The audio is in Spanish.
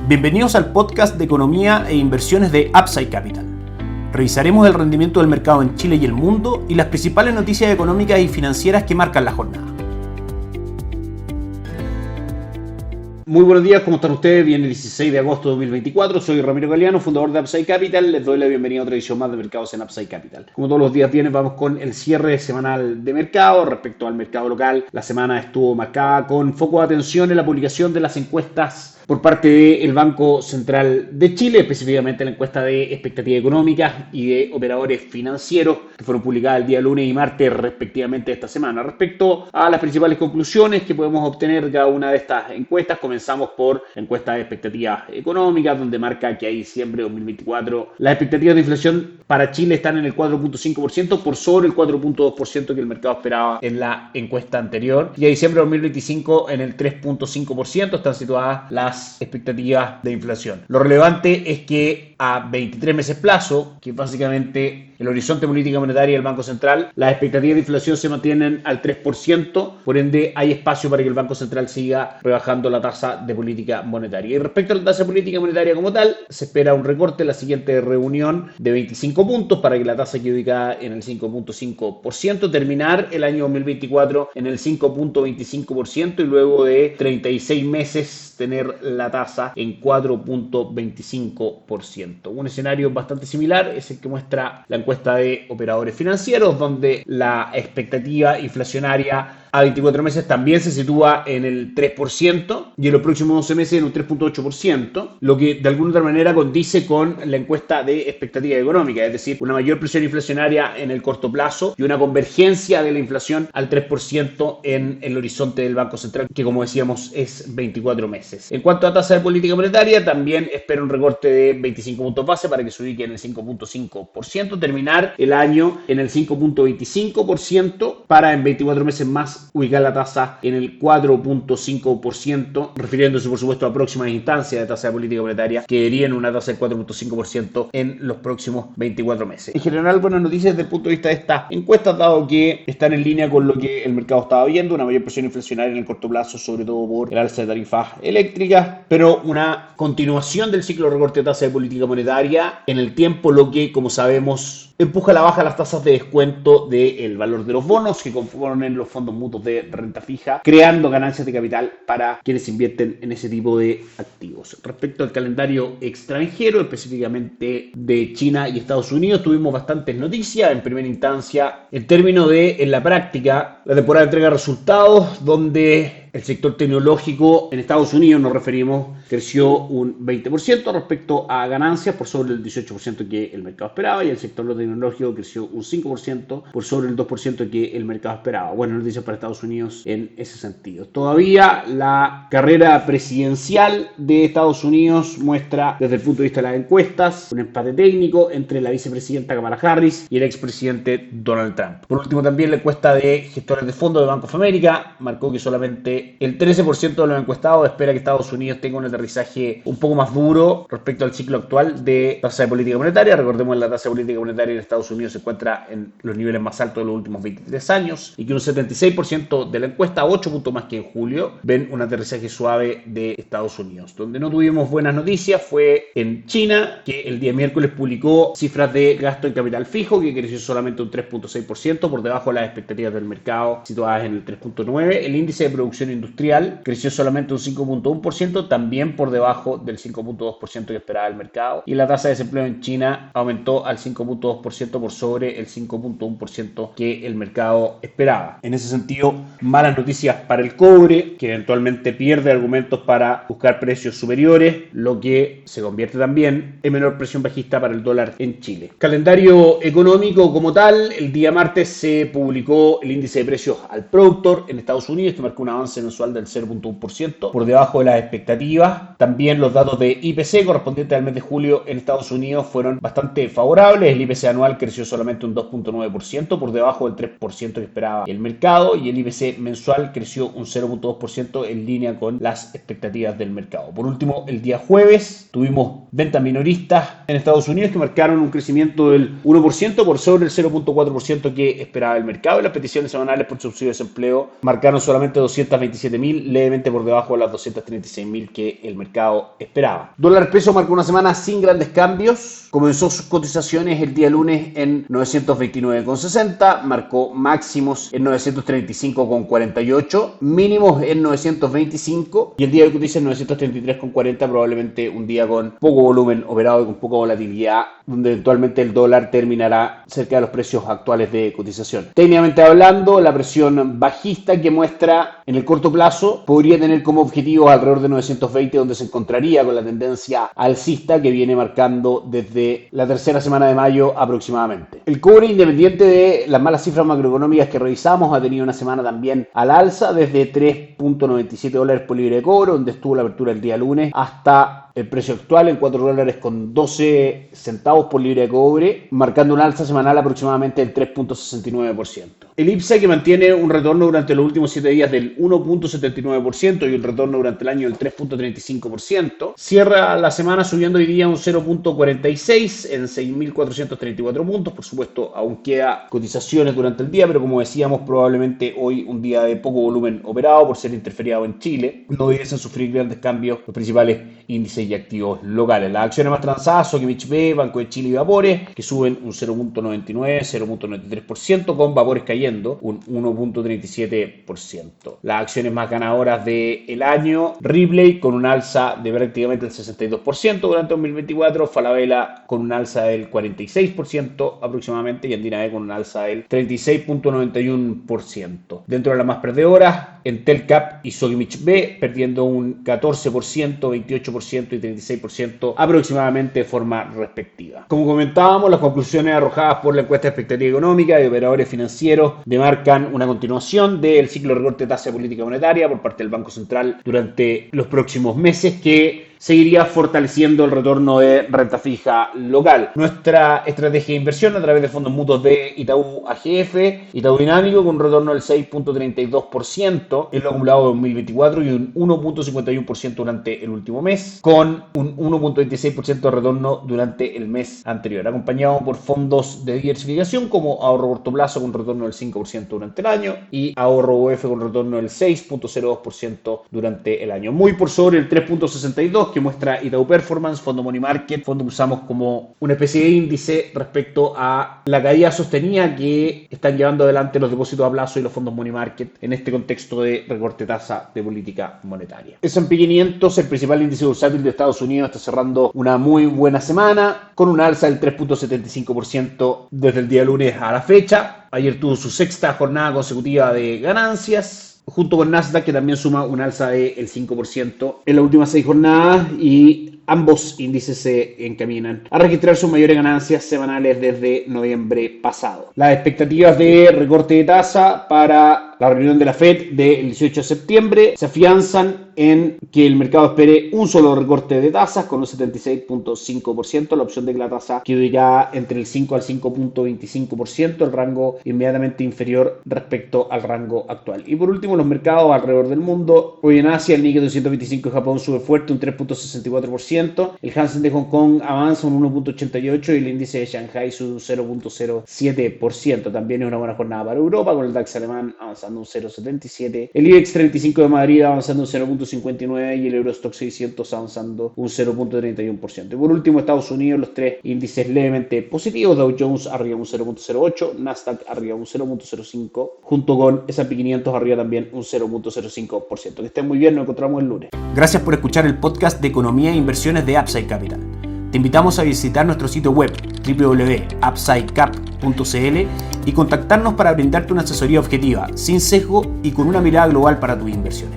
Bienvenidos al podcast de economía e inversiones de Upside Capital. Revisaremos el rendimiento del mercado en Chile y el mundo y las principales noticias económicas y financieras que marcan la jornada. Muy buenos días, ¿cómo están ustedes? Viene el 16 de agosto de 2024, soy Ramiro Galeano, fundador de Upside Capital. Les doy la bienvenida a otra edición más de mercados en Upside Capital. Como todos los días viernes, vamos con el cierre semanal de mercado. Respecto al mercado local, la semana estuvo marcada con foco de atención en la publicación de las encuestas por parte del Banco Central de Chile, específicamente la encuesta de expectativas económicas y de operadores financieros que fueron publicadas el día lunes y martes respectivamente esta semana. Respecto a las principales conclusiones que podemos obtener de cada una de estas encuestas, comenzamos por la encuesta de expectativas económicas, donde marca que a diciembre de 2024 las expectativas de inflación para Chile están en el 4.5%, por sobre el 4.2% que el mercado esperaba en la encuesta anterior, y a diciembre de 2025 en el 3.5% están situadas las expectativas de inflación. Lo relevante es que a 23 meses plazo, que básicamente el horizonte de política monetaria del Banco Central, las expectativas de inflación se mantienen al 3%, por ende hay espacio para que el Banco Central siga rebajando la tasa de política monetaria. Y respecto a la tasa de política monetaria como tal, se espera un recorte en la siguiente reunión de 25 puntos para que la tasa quede ubicada en el 5.5%, terminar el año 2024 en el 5.25% y luego de 36 meses tener la tasa en 4.25%. Un escenario bastante similar es el que muestra la encuesta de operadores financieros, donde la expectativa inflacionaria a 24 meses también se sitúa en el 3% y en los próximos 12 meses en un 3.8%, lo que de alguna otra manera condice con la encuesta de expectativa económica, es decir, una mayor presión inflacionaria en el corto plazo y una convergencia de la inflación al 3% en el horizonte del Banco Central, que como decíamos es 24 meses. En cuanto a tasa de política monetaria, también espera un recorte de 25 puntos base para que se ubique en el 5.5%, terminar el año en el 5.25% para en 24 meses más ubicar la tasa en el 4.5%, refiriéndose por supuesto a próximas instancias de tasa de política monetaria que irían una tasa del 4.5% en los próximos 24 meses. En general, buenas noticias desde el punto de vista de estas encuestas, dado que están en línea con lo que el mercado estaba viendo, una mayor presión inflacionaria en el corto plazo, sobre todo por el alza de tarifas eléctricas, pero una continuación del ciclo de recorte de tasa de política monetaria en el tiempo, lo que, como sabemos, empuja a la baja las tasas de descuento del valor de los bonos que componen los fondos mutuos de renta fija, creando ganancias de capital para quienes invierten en ese tipo de activos. Respecto al calendario extranjero, específicamente de China y Estados Unidos, tuvimos bastantes noticias. En primera instancia, en términos de, en la práctica, la temporada de entrega de resultados, donde el sector tecnológico en Estados Unidos, nos referimos, creció un 20% respecto a ganancias, por sobre el 18% que el mercado esperaba, y el sector tecnológico creció un 5% por sobre el 2% que el mercado esperaba. Buenas noticias para Estados Unidos en ese sentido. Todavía la carrera presidencial de Estados Unidos muestra, desde el punto de vista de las encuestas, un empate técnico entre la vicepresidenta Kamala Harris y el expresidente Donald Trump. Por último, también la encuesta de gestores de fondos de Bank of America marcó que solamente el 13% de los encuestados espera que Estados Unidos tenga un aterrizaje un poco más duro respecto al ciclo actual de tasa de política monetaria. Recordemos que la tasa de política monetaria en Estados Unidos se encuentra en los niveles más altos de los últimos 23 años y que un 76% de la encuesta, 8 puntos más que en julio, ven un aterrizaje suave de Estados Unidos. Donde no tuvimos buenas noticias fue en China, que el día miércoles publicó cifras de gasto en capital fijo que creció solamente un 3.6%, por debajo de las expectativas del mercado situadas en el 3.9%. El índice de producción industrial creció solamente un 5.1%, también por debajo del 5.2% que esperaba el mercado, y la tasa de desempleo en China aumentó al 5.2% por sobre el 5.1% que el mercado esperaba. En ese sentido, malas noticias para el cobre, que eventualmente pierde argumentos para buscar precios superiores, lo que se convierte también en menor presión bajista para el dólar en Chile. Calendario económico como tal, el día martes se publicó el índice de precios al productor en Estados Unidos, que marcó un avance mensual del 0.1%, por debajo de las expectativas. También los datos de IPC correspondientes al mes de julio en Estados Unidos fueron bastante favorables. El IPC anual creció solamente un 2.9%, por debajo del 3% que esperaba el mercado, y el IPC mensual creció un 0.2% en línea con las expectativas del mercado. Por último, el día jueves tuvimos ventas minoristas en Estados Unidos que marcaron un crecimiento del 1% por sobre el 0.4% que esperaba el mercado, y las peticiones semanales por subsidio de desempleo marcaron solamente 220 227.000, levemente por debajo de las 236.000 que el mercado esperaba. Dólar peso marcó una semana sin grandes cambios. Comenzó sus cotizaciones el día lunes en 929,60, marcó máximos en 935,48, mínimos en 925 y el día de hoy cotiza en 933,40, probablemente un día con poco volumen operado y con poca volatilidad, donde eventualmente el dólar terminará cerca de los precios actuales de cotización. Técnicamente hablando, la presión bajista que muestra en el corto plazo podría tener como objetivo alrededor de 920, donde se encontraría con la tendencia alcista que viene marcando desde la tercera semana de mayo aproximadamente. El cobre, independiente de las malas cifras macroeconómicas que revisamos, ha tenido una semana también al alza desde $3.97 por libra de cobre, donde estuvo la apertura el día lunes, hasta el precio actual en $4.12 por libra de cobre, marcando un alza semanal aproximadamente del 3.69%. El IPSA, que mantiene un retorno durante los últimos 7 días del 1.79% y un retorno durante el año del 3.35%, cierra la semana subiendo hoy día un 0.46 en 6.434 puntos. Por supuesto, aún queda cotizaciones durante el día, pero como decíamos, probablemente hoy un día de poco volumen operado por ser interferiado en Chile. No debiesen sufrir grandes cambios los principales índices y activos locales. Las acciones más transadas, Sokimich B, Banco de Chile y Vapores, que suben un 0.99, 0.93%, con Vapores cayendo un 1.37%. Las acciones más ganadoras del año, Ripley con un alza de prácticamente el 62% durante 2024, Falabella con un alza del 46% aproximadamente y Andina B con un alza del 36.91%. Dentro de las más perdedoras, Entelcap y Sokimich B perdiendo un 14%, 28% y 36% aproximadamente de forma respectiva. Como comentábamos, las conclusiones arrojadas por la encuesta de expectativa económica de operadores financieros demarcan una continuación del ciclo de recorte de tasa de política monetaria por parte del Banco Central durante los próximos meses, que seguiría fortaleciendo el retorno de renta fija local. Nuestra estrategia de inversión a través de fondos mutuos de Itaú AGF, Itaú Dinámico, con un retorno del 6.32% en lo acumulado de 2024 y un 1.51% durante el último mes, con un 1.26% de retorno durante el mes anterior, acompañado por fondos de diversificación como ahorro corto plazo con un retorno del 5% durante el año y ahorro UF con un retorno del 6.02% durante el año, muy por sobre el 3.62% que muestra Itaú Performance, fondo Money Market, fondo que usamos como una especie de índice respecto a la caída sostenida que están llevando adelante los depósitos a plazo y los fondos Money Market en este contexto de recorte de tasa de política monetaria. S&P 500, el principal índice bursátil de Estados Unidos, está cerrando una muy buena semana con un alza del 3.75% desde el día lunes a la fecha. Ayer tuvo su sexta jornada consecutiva de ganancias, junto con Nasdaq, que también suma un alza del 5% en las últimas 6 jornadas, y ambos índices se encaminan a registrar sus mayores ganancias semanales desde noviembre pasado. Las expectativas de recorte de tasa para la reunión de la FED del 18 de septiembre se afianzan en que el mercado espere un solo recorte de tasas con un 76.5%, la opción de que la tasa quedó ya entre el 5 al 5.25%, el rango inmediatamente inferior respecto al rango actual. Y por último, los mercados alrededor del mundo. Hoy en Asia, el Nikkei 225 de Japón sube fuerte un 3.64%, el Hansen de Hong Kong avanza un 1.88% y el índice de Shanghai sube un 0.07%. También es una buena jornada para Europa, con el DAX alemán avanzando un 0.77%, el IBEX 35 de Madrid avanzando un 0.59% y el Eurostock 600 avanzando un 0.31%. Y por último, Estados Unidos, los tres índices levemente positivos, Dow Jones arriba un 0.08%, Nasdaq arriba un 0.05%, junto con S&P 500 arriba también un 0.05%. Que estén muy bien, nos encontramos el lunes. Gracias por escuchar el podcast de Economía e Inversiones de Upside Capital. Te invitamos a visitar nuestro sitio web www.upsidecap.cl y contactarnos para brindarte una asesoría objetiva, sin sesgo y con una mirada global para tus inversiones.